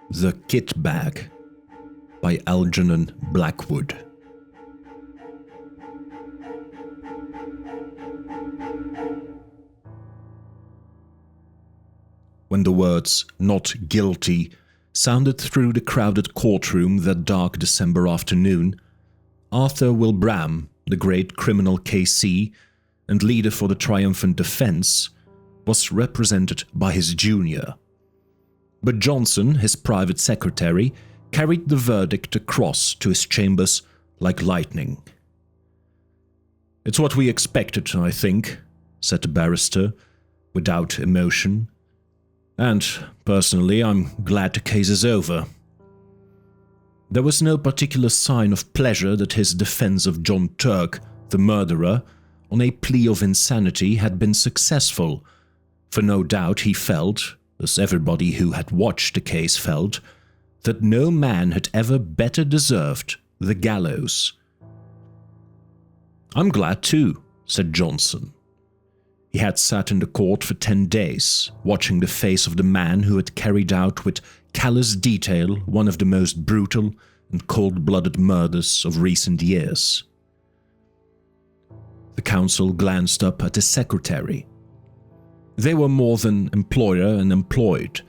The Kit-Bag by Algernon Blackwood. When the words "not guilty" sounded through the crowded courtroom that dark December afternoon, Arthur Wilbraham, the great criminal KC and leader for the triumphant defense, was represented by his junior. But Johnson, his private secretary, carried the verdict across to his chambers like lightning. "It's what we expected, I think," said the barrister, without emotion. "And, personally, I'm glad the case is over." There was no particular sign of pleasure that his defense of John Turk, the murderer, on a plea of insanity had been successful, for no doubt he felt, as everybody who had watched the case felt, that no man had ever better deserved the gallows. "I'm glad too," said Johnson. He had sat in the court for 10 days, watching the face of the man who had carried out with callous detail one of the most brutal and cold-blooded murders of recent years. The counsel glanced up at his secretary. They were more than employer and employed.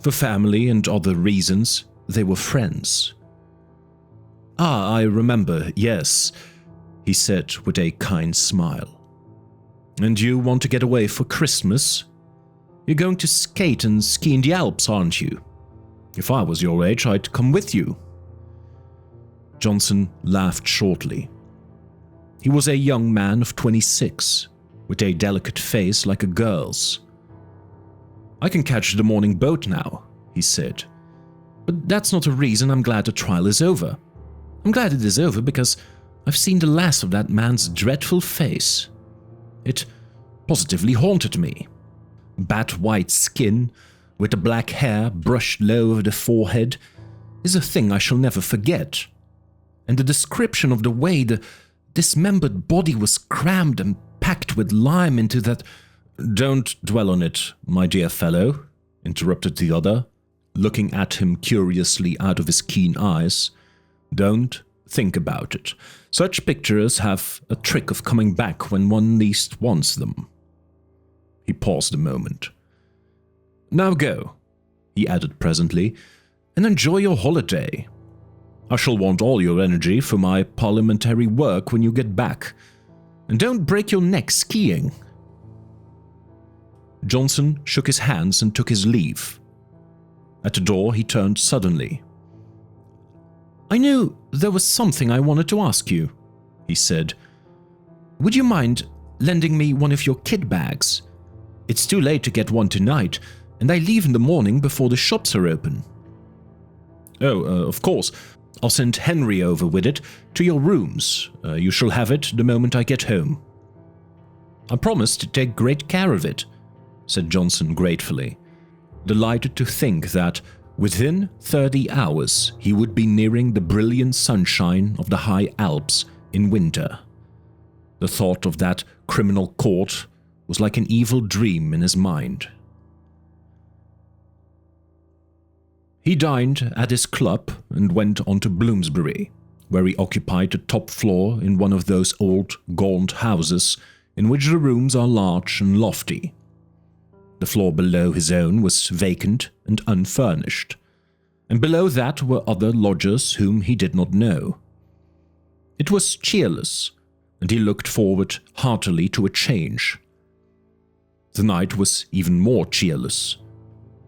For family and other reasons, they were friends. "Ah, I remember, yes," he said with a kind smile. "And you want to get away for Christmas? You're going to skate and ski in the Alps, aren't you? If I was your age, I'd come with you." Johnson laughed shortly. He was a young man of 26, with a delicate face like a girl's. "I can catch the morning boat now," he said. "But that's not a reason I'm glad the trial is over. I'm glad it is over because I've seen the last of that man's dreadful face. It positively haunted me. Bat-white skin, with the black hair brushed low over the forehead, is a thing I shall never forget. And the description of the way the dismembered body was crammed and packed with lime into that—" "Don't dwell on it, my dear fellow," interrupted the other, looking at him curiously out of his keen eyes. "Don't think about it. Such pictures have a trick of coming back when one least wants them." He paused a moment. "Now go," he added presently, "and enjoy your holiday. I shall want all your energy for my parliamentary work when you get back. And don't break your neck skiing." Johnson shook his hands and took his leave. At the door, he turned suddenly. "I knew there was something I wanted to ask you," he said. "Would you mind lending me one of your kit bags? It's too late to get one tonight, and I leave in the morning before the shops are open." "Oh, of course. I'll send Henry over with it to your rooms. You shall have it the moment I get home." "I promise to take great care of it," said Johnson gratefully, delighted to think that within 30 hours he would be nearing the brilliant sunshine of the high Alps in winter. The thought of that criminal court was like an evil dream in his mind. He dined at his club and went on to Bloomsbury, where he occupied the top floor in one of those old, gaunt houses in which the rooms are large and lofty. The floor below his own was vacant and unfurnished, and below that were other lodgers whom he did not know. It was cheerless, and he looked forward heartily to a change. The night was even more cheerless.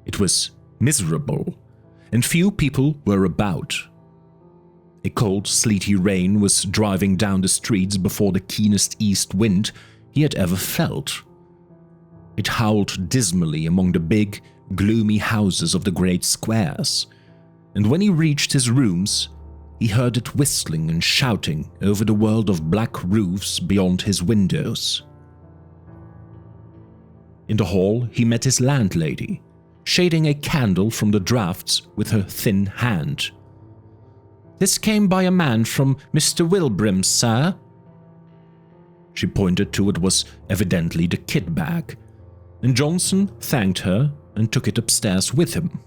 It was miserable, and few people were about. A cold, sleety rain was driving down the streets before the keenest east wind he had ever felt. It howled dismally among the big, gloomy houses of the great squares, and when he reached his rooms, he heard it whistling and shouting over the world of black roofs beyond his windows. In the hall, he met his landlady, shading a candle from the draughts with her thin hand. "This came by a man from Mr. Wilbraham's, sir." She pointed to what was evidently the kit-bag, and Johnson thanked her and took it upstairs with him.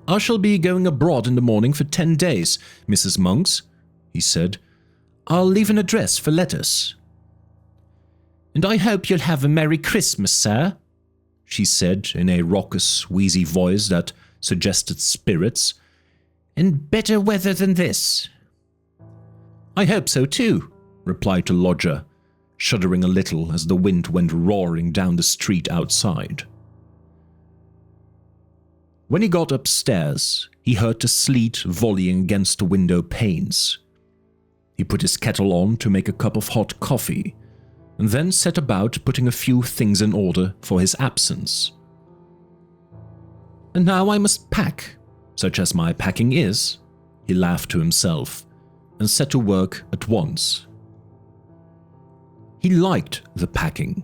"I shall be going abroad in the morning for 10 days, Mrs. Monks," he said. "I'll leave an address for letters." "And I hope you'll have a Merry Christmas, sir," she said in a raucous, wheezy voice that suggested spirits, "and better weather than this." "I hope so too," replied the lodger, shuddering a little as the wind went roaring down the street outside. When he got upstairs, he heard the sleet volleying against the window panes. He put his kettle on to make a cup of hot coffee, and then set about putting a few things in order for his absence. "And now I must pack, such as my packing is," he laughed to himself, and set to work at once. He liked the packing,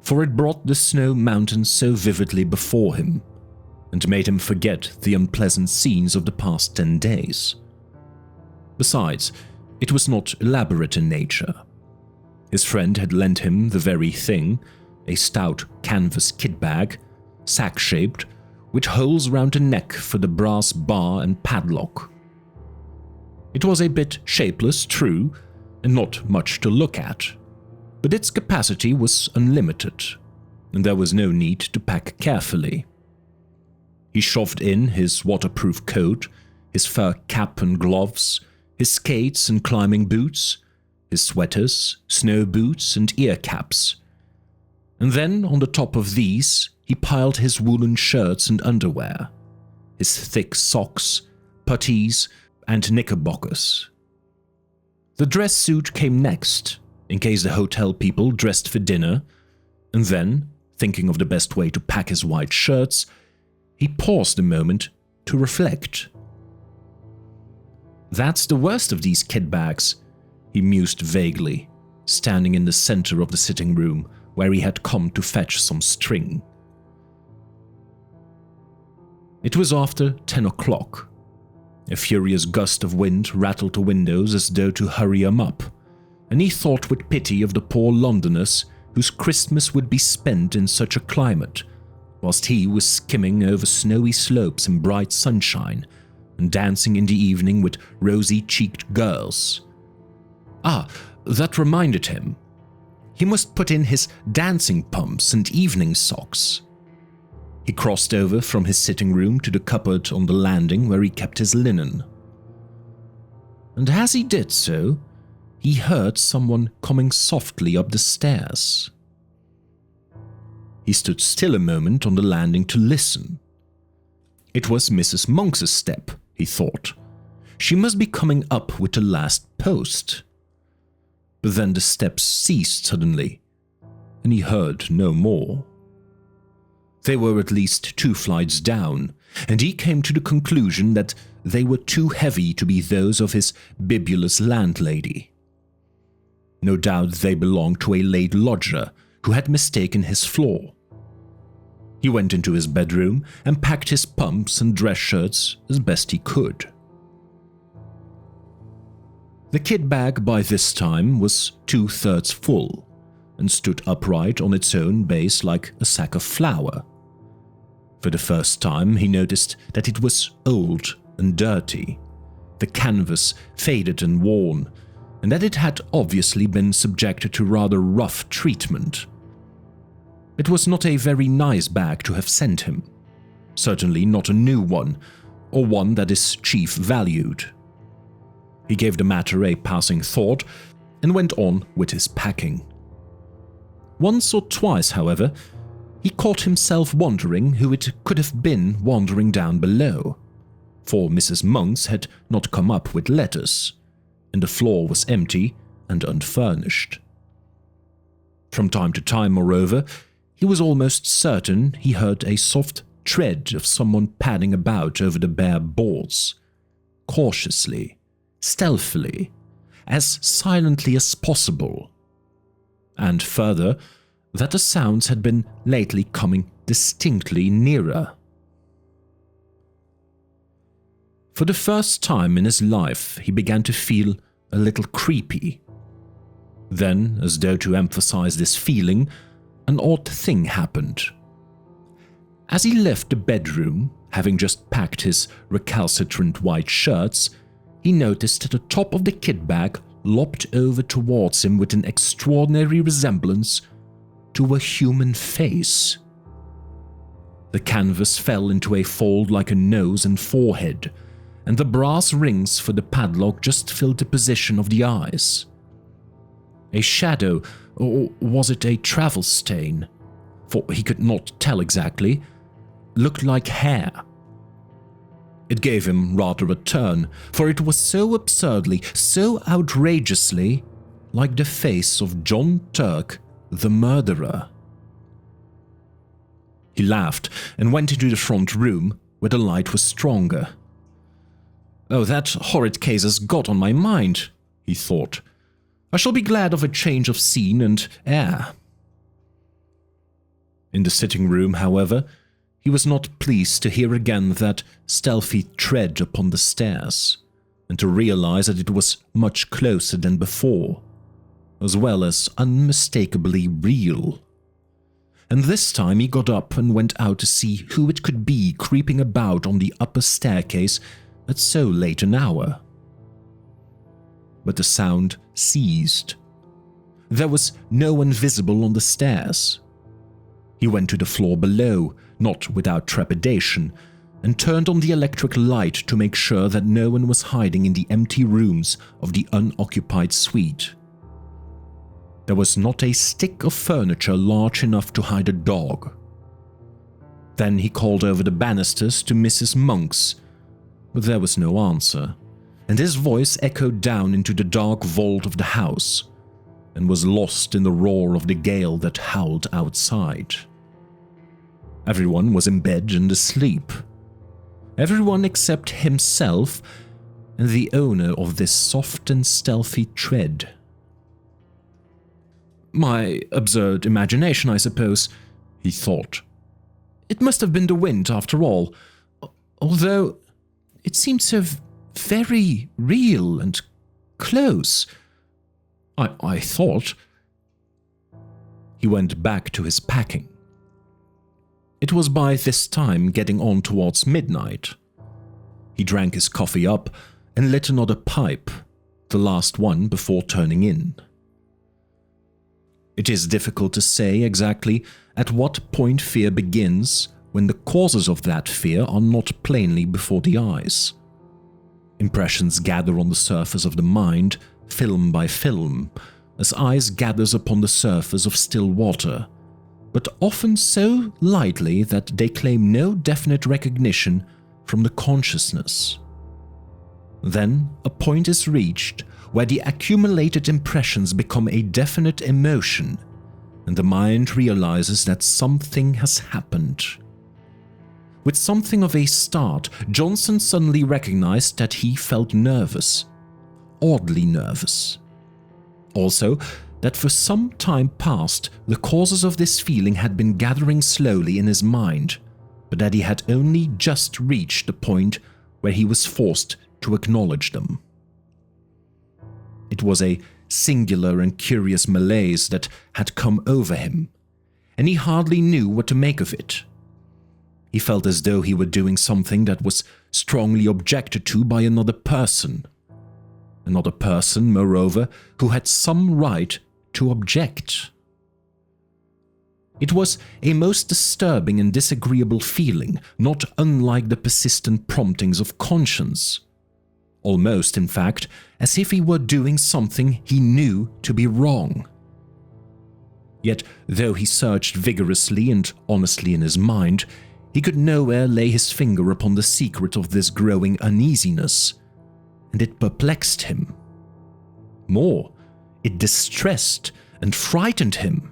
for it brought the snow mountains so vividly before him, and made him forget the unpleasant scenes of the past 10 days. Besides, it was not elaborate in nature. His friend had lent him the very thing, a stout canvas kit-bag, sack-shaped, with holes round the neck for the brass bar and padlock. It was a bit shapeless, true, and not much to look at, but its capacity was unlimited, and there was no need to pack carefully. He shoved in his waterproof coat, his fur cap and gloves, his skates and climbing boots, his sweaters, snow boots and ear caps. And then on the top of these, he piled his woolen shirts and underwear, his thick socks, puttees, and knickerbockers. The dress suit came next, in case the hotel people dressed for dinner, and then, thinking of the best way to pack his white shirts, he paused a moment to reflect. "That's the worst of these kit-bags," he mused vaguely, standing in the center of the sitting room where he had come to fetch some string. It was after 10 o'clock. A furious gust of wind rattled the windows as though to hurry him up, and he thought with pity of the poor Londoners whose Christmas would be spent in such a climate, whilst he was skimming over snowy slopes in bright sunshine and dancing in the evening with rosy-cheeked girls. That reminded him. He must put in his dancing pumps and evening socks. He crossed over from his sitting room to the cupboard on the landing where he kept his linen. And as he did so, he heard someone coming softly up the stairs. He stood still a moment on the landing to listen. It was Mrs. Monks's step, he thought. She must be coming up with the last post. But then the steps ceased suddenly, and he heard no more. They were at least 2 flights down, and he came to the conclusion that they were too heavy to be those of his bibulous landlady. No doubt they belonged to a late lodger who had mistaken his floor. He went into his bedroom and packed his pumps and dress shirts as best he could. The kit-bag by this time was 2/3 full, and stood upright on its own base like a sack of flour. For the first time he noticed that it was old and dirty, the canvas faded and worn, and that it had obviously been subjected to rather rough treatment. It was not a very nice bag to have sent him, certainly not a new one, or one that his chief valued. He gave the matter a passing thought and went on with his packing. Once or twice, however, he caught himself wondering who it could have been wandering down below, for Mrs. Monks had not come up with letters, and the floor was empty and unfurnished. From time to time, moreover, he was almost certain he heard a soft tread of someone padding about over the bare boards, cautiously, stealthily, as silently as possible. And further, that the sounds had been lately coming distinctly nearer. For the first time in his life, he began to feel a little creepy. Then, as though to emphasize this feeling, an odd thing happened. As he left the bedroom, having just packed his recalcitrant white shirts, he noticed that the top of the kit-bag lopped over towards him with an extraordinary resemblance to a human face. The canvas fell into a fold like a nose and forehead, and the brass rings for the padlock just filled the position of the eyes. A shadow, or was it a travel stain, for he could not tell exactly, looked like hair. It gave him rather a turn, for it was so absurdly, so outrageously like the face of John Turk, the murderer. He laughed and went into the front room, where the light was stronger. "Oh, that horrid case has got on my mind," he thought. "I shall be glad of a change of scene and air." In the sitting room, however, he was not pleased to hear again that stealthy tread upon the stairs, and to realize that it was much closer than before, as well as unmistakably real. And this time he got up and went out to see who it could be creeping about on the upper staircase at so late an hour. But the sound ceased. There was no one visible on the stairs. He went to the floor below, not without trepidation, and turned on the electric light to make sure that no one was hiding in the empty rooms of the unoccupied suite. There was not a stick of furniture large enough to hide a dog. Then he called over the banisters to Mrs. Monk's, but there was no answer, and his voice echoed down into the dark vault of the house, and was lost in the roar of the gale that howled outside. Everyone was in bed and asleep. Everyone except himself and the owner of this soft and stealthy tread. "My absurd imagination, I suppose," he thought. "It must have been the wind, after all, although it seemed so very real and close. I thought." He went back to his packing. It was by this time getting on towards midnight. He drank his coffee up and lit another pipe, the last one before turning in. It is difficult to say exactly at what point fear begins when the causes of that fear are not plainly before the eyes. Impressions gather on the surface of the mind, film by film, as ice gathers upon the surface of still water, but often so lightly that they claim no definite recognition from the consciousness. Then a point is reached where the accumulated impressions become a definite emotion, and the mind realizes that something has happened. With something of a start, Johnson suddenly recognized that he felt nervous, oddly nervous. Also, that for some time past, the causes of this feeling had been gathering slowly in his mind, but that he had only just reached the point where he was forced to acknowledge them. It was a singular and curious malaise that had come over him, and he hardly knew what to make of it. He felt as though he were doing something that was strongly objected to by another person, moreover, who had some right to object. It was a most disturbing and disagreeable feeling, not unlike the persistent promptings of conscience. Almost, in fact, as if he were doing something he knew to be wrong. Yet, though he searched vigorously and honestly in his mind, he could nowhere lay his finger upon the secret of this growing uneasiness, and it perplexed him. More, it distressed and frightened him.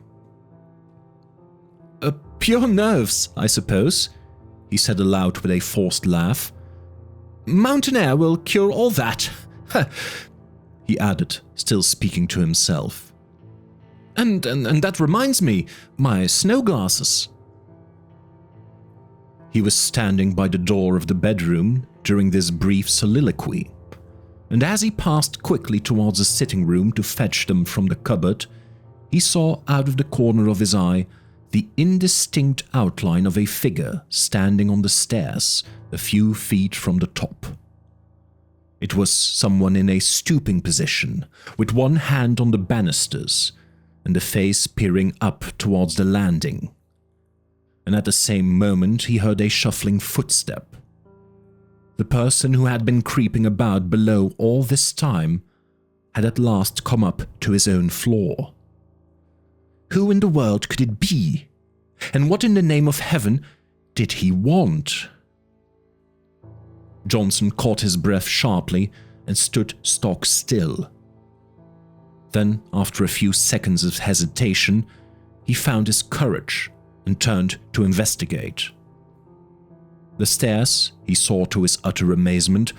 "Pure nerves, I suppose," he said aloud with a forced laugh. "Mountain air will cure all that," he added, still speaking to himself. And that reminds me, my snow glasses." He was standing by the door of the bedroom during this brief soliloquy, and as he passed quickly towards the sitting room to fetch them from the cupboard, he saw out of the corner of his eye the indistinct outline of a figure standing on the stairs a few feet from the top. It was someone in a stooping position, with one hand on the banisters and the face peering up towards the landing. And at the same moment he heard a shuffling footstep. The person who had been creeping about below all this time had at last come up to his own floor. Who in the world could it be? And what in the name of heaven did he want? Johnson caught his breath sharply and stood stock still. Then, after a few seconds of hesitation, he found his courage and turned to investigate. The stairs, he saw to his utter amazement,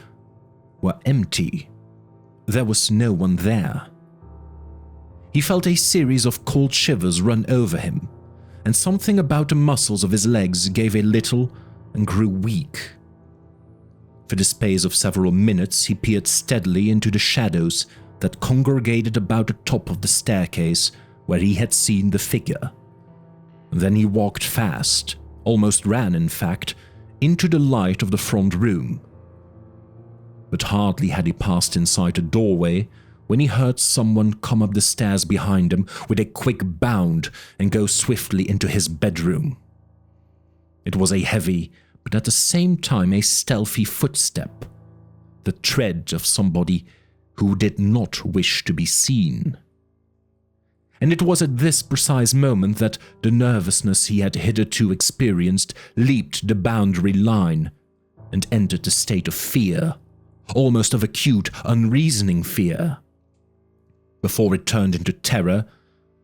were empty. There was no one there. He felt a series of cold shivers run over him, and something about the muscles of his legs gave a little and grew weak. For the space of several minutes he peered steadily into the shadows that congregated about the top of the staircase where he had seen the figure. Then he walked fast, almost ran in fact, into the light of the front room. But hardly had he passed inside the doorway when he heard someone come up the stairs behind him with a quick bound and go swiftly into his bedroom. It was a heavy, but at the same time a stealthy footstep, the tread of somebody who did not wish to be seen. And it was at this precise moment that the nervousness he had hitherto experienced leaped the boundary line and entered a state of fear, almost of acute, unreasoning fear. Before it turned into terror,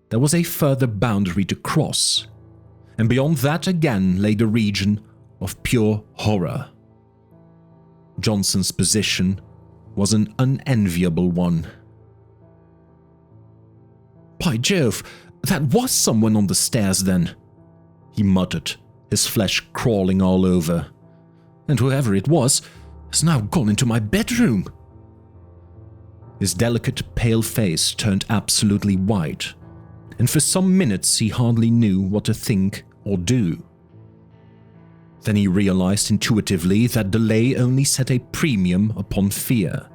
there was a further boundary to cross, and beyond that again lay the region of pure horror. Johnson's position was an unenviable one. "By Jove, that was someone on the stairs then," he muttered, his flesh crawling all over. "And whoever it was has now gone into my bedroom." His delicate, pale face turned absolutely white, and for some minutes he hardly knew what to think or do. Then he realized intuitively that delay only set a premium upon fear,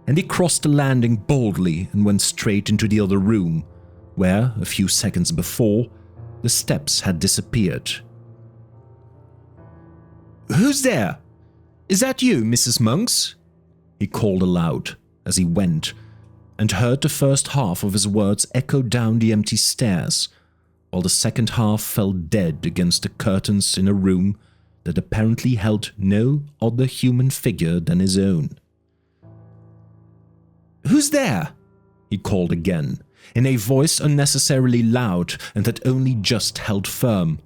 and he crossed the landing boldly and went straight into the other room, where, a few seconds before, the steps had disappeared. "Who's there? Is that you, Mrs. Monks?" he called aloud as he went, and heard the first half of his words echo down the empty stairs, while the second half fell dead against the curtains in a room that apparently held no other human figure than his own. "Who's there?" he called again, in a voice unnecessarily loud and that only just held firm.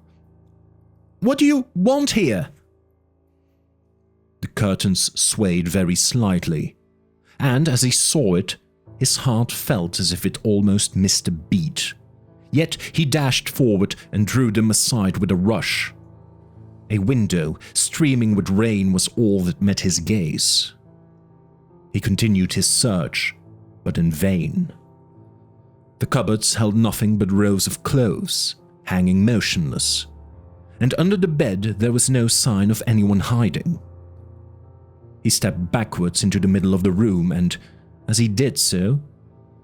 "What do you want here?" The curtains swayed very slightly, and as he saw it, his heart felt as if it almost missed a beat. Yet he dashed forward and drew them aside with a rush. A window, streaming with rain, was all that met his gaze. He continued his search, but in vain. The cupboards held nothing but rows of clothes, hanging motionless, and under the bed there was no sign of anyone hiding. He stepped backwards into the middle of the room, and, as he did so,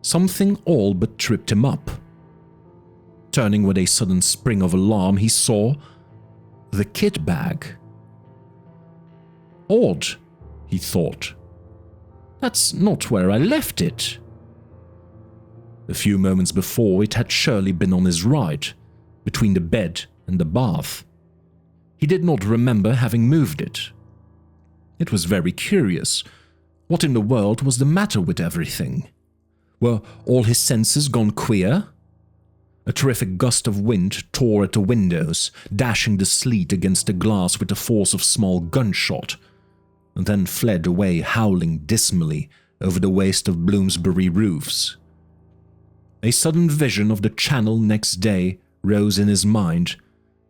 something all but tripped him up. Turning with a sudden spring of alarm, he saw the kit-bag. Odd, he thought. That's not where I left it. A few moments before, it had surely been on his right, between the bed and the bath. He did not remember having moved it. It was very curious. What in the world was the matter with everything? Were all his senses gone queer? A terrific gust of wind tore at the windows, dashing the sleet against the glass with the force of small gunshot, and then fled away howling dismally over the waste of Bloomsbury roofs. A sudden vision of the Channel next day rose in his mind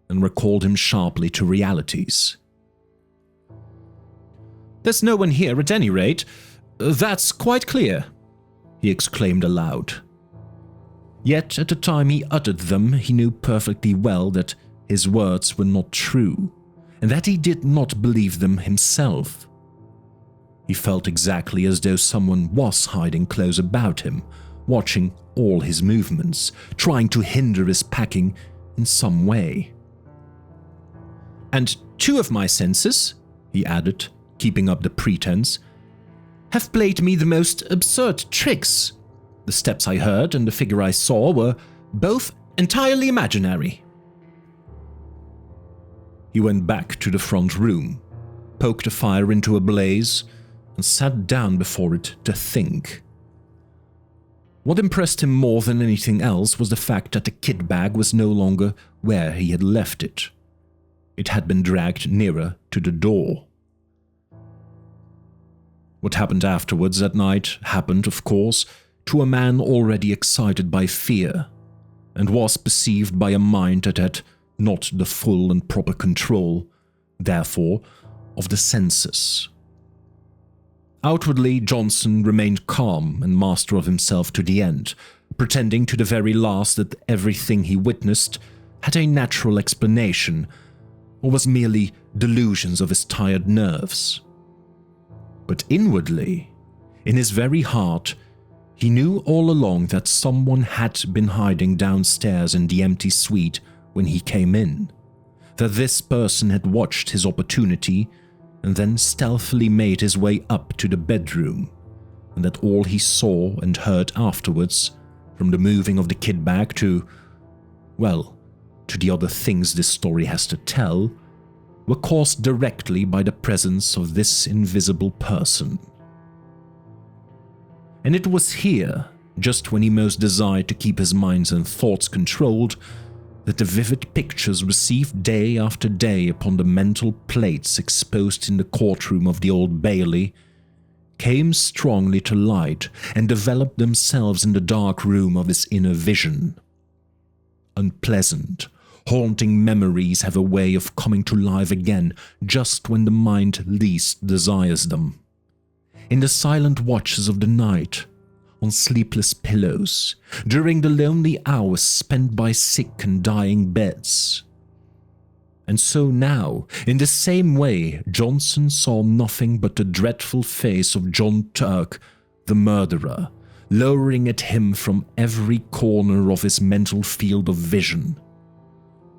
and recalled him sharply to realities. "There's no one here at any rate. That's quite clear," he exclaimed aloud. Yet at the time he uttered them, he knew perfectly well that his words were not true, and that he did not believe them himself. He felt exactly as though someone was hiding close about him, watching all his movements, trying to hinder his packing in some way. "And 2 of my senses," he added, keeping up the pretense, "have played me the most absurd tricks. The steps I heard and the figure I saw were both entirely imaginary." He went back to the front room, poked a fire into a blaze, and sat down before it to think. What impressed him more than anything else was the fact that the kit-bag was no longer where he had left it. It had been dragged nearer to the door. What happened afterwards that night happened, of course, to a man already excited by fear, and was perceived by a mind that had not the full and proper control, therefore, of the senses. Outwardly, Johnson remained calm and master of himself to the end, pretending to the very last that everything he witnessed had a natural explanation, or was merely delusions of his tired nerves. But inwardly, in his very heart, he knew all along that someone had been hiding downstairs in the empty suite when he came in, that this person had watched his opportunity and then stealthily made his way up to the bedroom, and that all he saw and heard afterwards, from the moving of the kit-bag to, well, to the other things this story has to tell, were caused directly by the presence of this invisible person. And it was here, just when he most desired to keep his mind and thoughts controlled, that the vivid pictures received day after day upon the mental plates exposed in the courtroom of the Old Bailey came strongly to light and developed themselves in the dark room of his inner vision. Unpleasant, haunting memories have a way of coming to life again just when the mind least desires them. In the silent watches of the night, on sleepless pillows, during the lonely hours spent by sick and dying beds. And so now, in the same way, Johnson saw nothing but the dreadful face of John Turk, the murderer, lowering at him from every corner of his mental field of vision.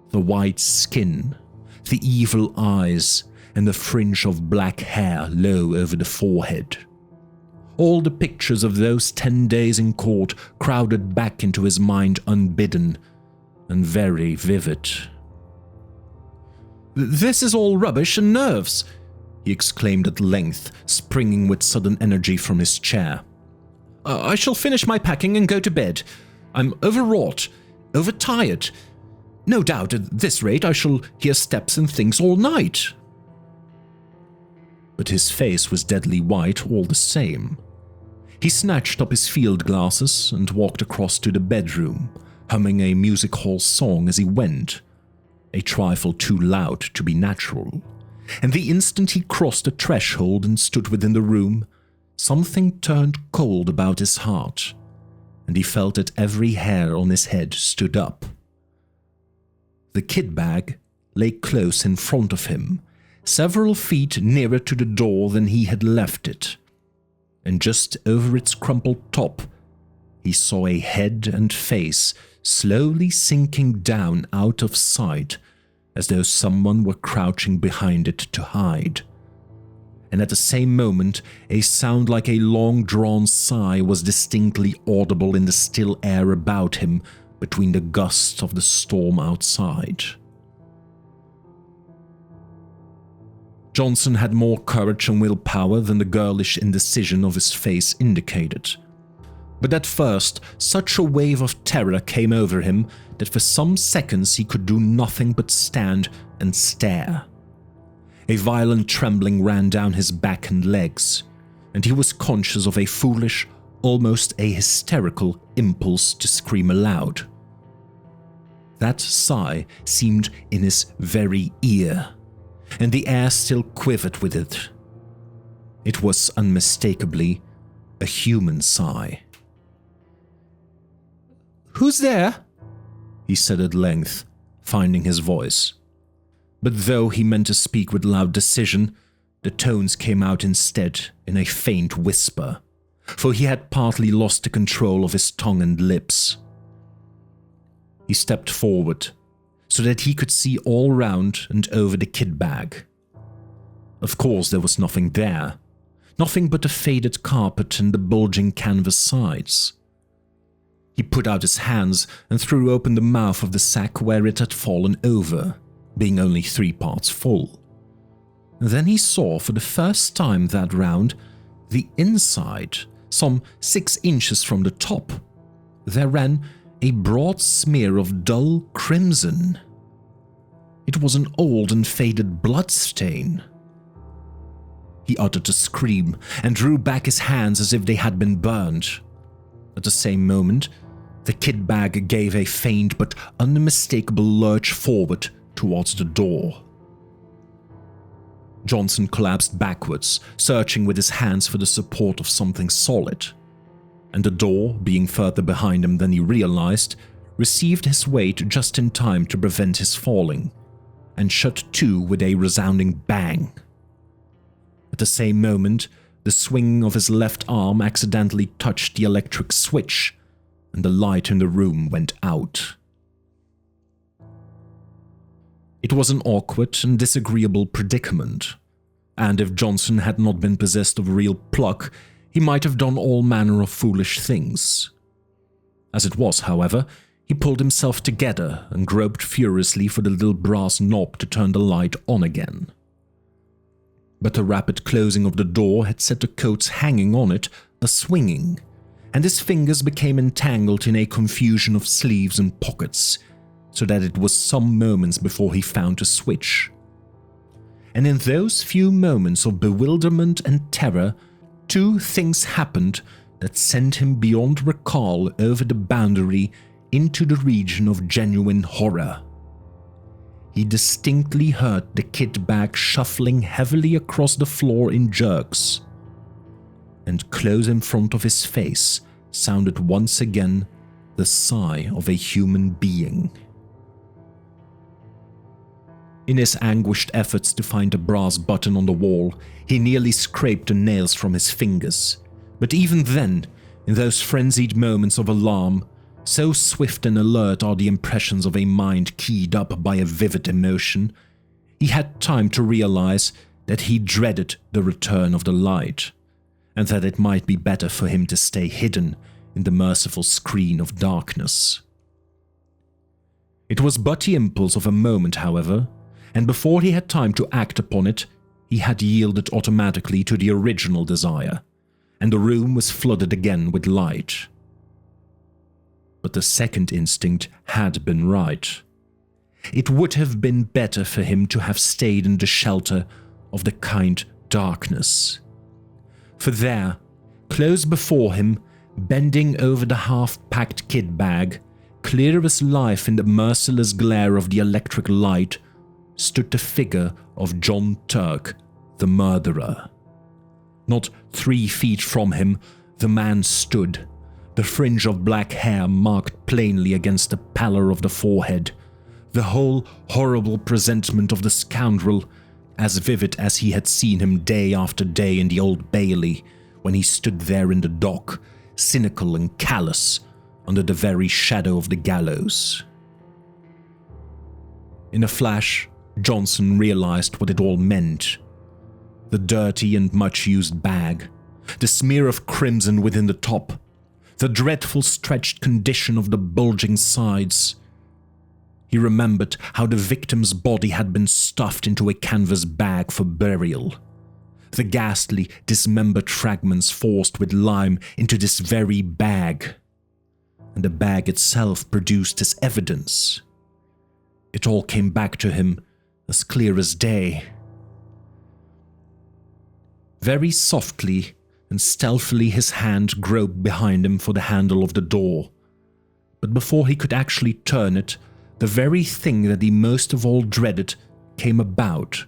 The white skin, the evil eyes, and the fringe of black hair low over the forehead. All the pictures of those 10 days in court crowded back into his mind unbidden and very vivid. "This is all rubbish and nerves," he exclaimed at length, springing with sudden energy from his chair. "I shall finish my packing and go to bed. I'm overwrought, overtired. No doubt at this rate I shall hear steps and things all night." But his face was deadly white all the same. He snatched up his field glasses and walked across to the bedroom, humming a music hall song as he went, a trifle too loud to be natural. And the instant he crossed the threshold and stood within the room, something turned cold about his heart, and he felt that every hair on his head stood up. The kit-bag lay close in front of him, several feet nearer to the door than he had left it, and just over its crumpled top, he saw a head and face slowly sinking down out of sight as though someone were crouching behind it to hide. And at the same moment, a sound like a long-drawn sigh was distinctly audible in the still air about him between the gusts of the storm outside. Johnson had more courage and willpower than the girlish indecision of his face indicated. But at first, such a wave of terror came over him that for some seconds he could do nothing but stand and stare. A violent trembling ran down his back and legs, and he was conscious of a foolish, almost a hysterical impulse to scream aloud. That sigh seemed in his very ear, and the air still quivered with it. It was unmistakably a human sigh. "Who's there?" he said at length, finding his voice. But though he meant to speak with loud decision, the tones came out instead in a faint whisper, for he had partly lost the control of his tongue and lips. He stepped forward, so that he could see all round and over the kit-bag. Of course there was nothing there, nothing but the faded carpet and the bulging canvas sides. He put out his hands and threw open the mouth of the sack where it had fallen over, being only 3 parts full. Then he saw for the first time that round the inside, some 6 inches from the top. There ran a broad smear of dull crimson. It was an old and faded blood stain. He uttered a scream and drew back his hands as if they had been burned. At the same moment, the kit-bag gave a faint but unmistakable lurch forward towards the door. Johnson collapsed backwards, searching with his hands for the support of something solid, and the door, being further behind him than he realized, received his weight just in time to prevent his falling, and shut to with a resounding bang. At the same moment, the swing of his left arm accidentally touched the electric switch, and the light in the room went out. It was an awkward and disagreeable predicament, and if Johnson had not been possessed of real pluck, he might have done all manner of foolish things. As it was, however, he pulled himself together and groped furiously for the little brass knob to turn the light on again. But the rapid closing of the door had set the coats hanging on it a-swinging, and his fingers became entangled in a confusion of sleeves and pockets, so that it was some moments before he found a switch. And in those few moments of bewilderment and terror, 2 things happened that sent him beyond recall over the boundary into the region of genuine horror. He distinctly heard the kit-bag shuffling heavily across the floor in jerks, and close in front of his face sounded once again the sigh of a human being. In his anguished efforts to find a brass button on the wall, he nearly scraped the nails from his fingers, but even then, in those frenzied moments of alarm, so swift and alert are the impressions of a mind keyed up by a vivid emotion, he had time to realize that he dreaded the return of the light, and that it might be better for him to stay hidden in the merciful screen of darkness. It was but the impulse of a moment, however, and before he had time to act upon it, he had yielded automatically to the original desire, and the room was flooded again with light. But the second instinct had been right. It would have been better for him to have stayed in the shelter of the kind darkness. For there, close before him, bending over the half-packed kit-bag, clear as life in the merciless glare of the electric light, stood the figure of John Turk, the murderer. Not 3 feet from him, the man stood, the fringe of black hair marked plainly against the pallor of the forehead, the whole horrible presentment of the scoundrel, as vivid as he had seen him day after day in the Old Bailey, when he stood there in the dock, cynical and callous, under the very shadow of the gallows. In a flash, Johnson realized what it all meant. The dirty and much-used bag, the smear of crimson within the top, the dreadful stretched condition of the bulging sides. He remembered how the victim's body had been stuffed into a canvas bag for burial, the ghastly, dismembered fragments forced with lime into this very bag, and the bag itself produced as evidence. It all came back to him as clear as day. Very softly and stealthily his hand groped behind him for the handle of the door, but before he could actually turn it, the very thing that he most of all dreaded came about,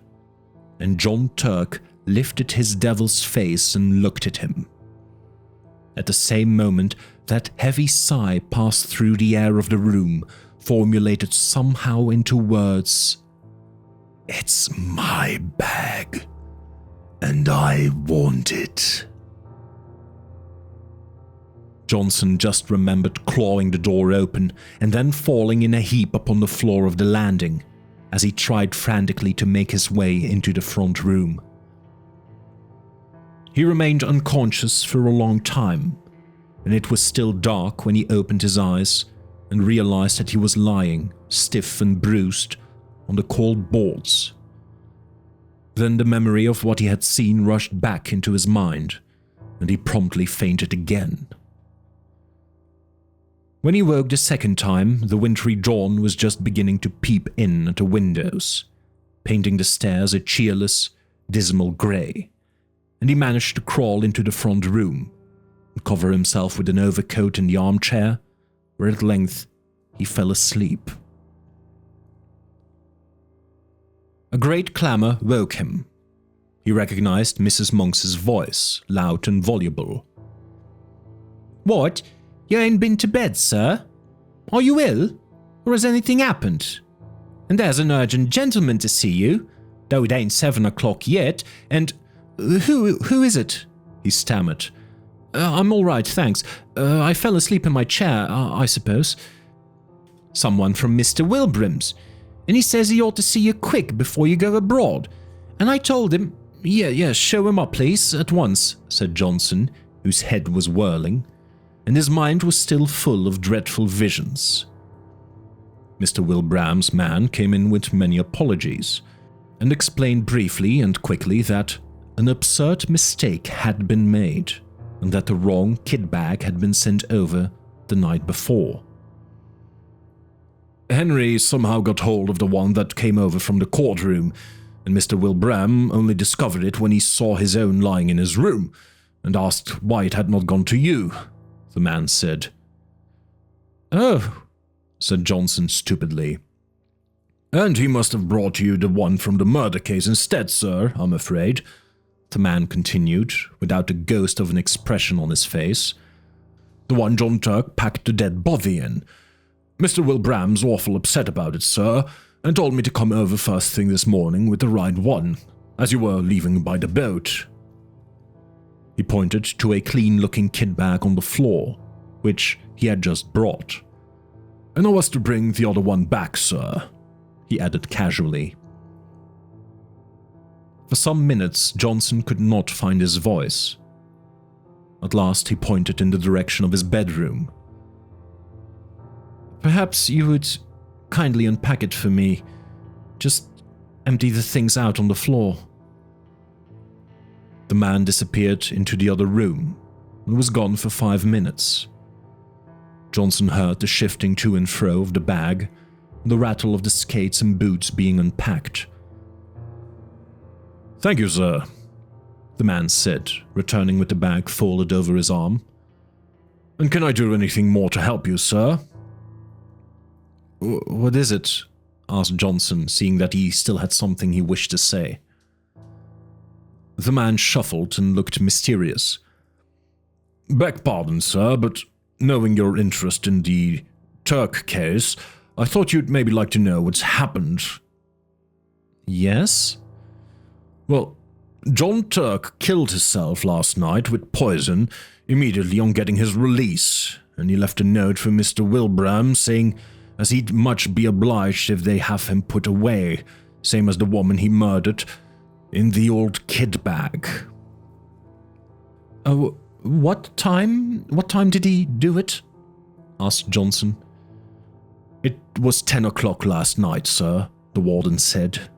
and John Turk lifted his devil's face and looked at him. At the same moment, That heavy sigh passed through the air of the room, formulated somehow into words. "It's my bag, and I want it." Johnson just remembered clawing the door open and then falling in a heap upon the floor of the landing as he tried frantically to make his way into the front room. He remained unconscious for a long time, and it was still dark when he opened his eyes and realized that he was lying, stiff and bruised, on the cold boards. Then the memory of what he had seen rushed back into his mind, and he promptly fainted again. When he woke the second time, the wintry dawn was just beginning to peep in at the windows, painting the stairs a cheerless, dismal grey, and he managed to crawl into the front room and cover himself with an overcoat in the armchair, where at length he fell asleep. A great clamour woke him. He recognized Mrs. Monks's voice, loud and voluble. "What? You ain't been to bed, sir? Are you ill? Or has anything happened? And there's an urgent gentleman to see you, though it ain't 7 o'clock yet, and who is it?" he stammered. "I'm all right, thanks. I fell asleep in my chair, I suppose." "Someone from Mr. Wilbraham's, and he says he ought to see you quick before you go abroad. And I told him—" Yeah, show him up, please, at once," said Johnson, whose head was whirling, and his mind was still full of dreadful visions. Mr. Wilbraham's man came in with many apologies, and explained briefly and quickly that an absurd mistake had been made, and that the wrong kit-bag had been sent over the night before. "Henry somehow got hold of the one that came over from the courtroom, and Mr. Wilbraham only discovered it when he saw his own lying in his room, and asked why it had not gone to you," the man said. "Oh," said Johnson stupidly. "And he must have brought you the one from the murder case instead, sir, I'm afraid," the man continued, without a ghost of an expression on his face. "The one John Turk packed the dead body in. Mr. Wilbraham's awful upset about it, sir, and told me to come over first thing this morning with the right one, as you were leaving by the boat." He pointed to a clean-looking kit-bag on the floor, which he had just brought. "And I was to bring the other one back, sir," he added casually. For some minutes, Johnson could not find his voice. At last, he pointed in the direction of his bedroom. "Perhaps you would kindly unpack it for me. Just empty the things out on the floor." The man disappeared into the other room and was gone for 5 minutes. Johnson heard the shifting to and fro of the bag and the rattle of the skates and boots being unpacked. "Thank you, sir," the man said, returning with the bag folded over his arm. "And can I do anything more to help you, sir?" "What is it?" asked Johnson, seeing that he still had something he wished to say. The man shuffled and looked mysterious. "Beg pardon, sir, but knowing your interest in the Turk case, I thought you'd maybe like to know what's happened." "Yes?" "Well, John Turk killed himself last night with poison immediately on getting his release, and he left a note for Mr. Wilbraham saying as he'd much be obliged if they have him put away, same as the woman he murdered, in the old kit-bag." What time did he do it?" asked Johnson. "It was 10 o'clock last night, sir," the warden said,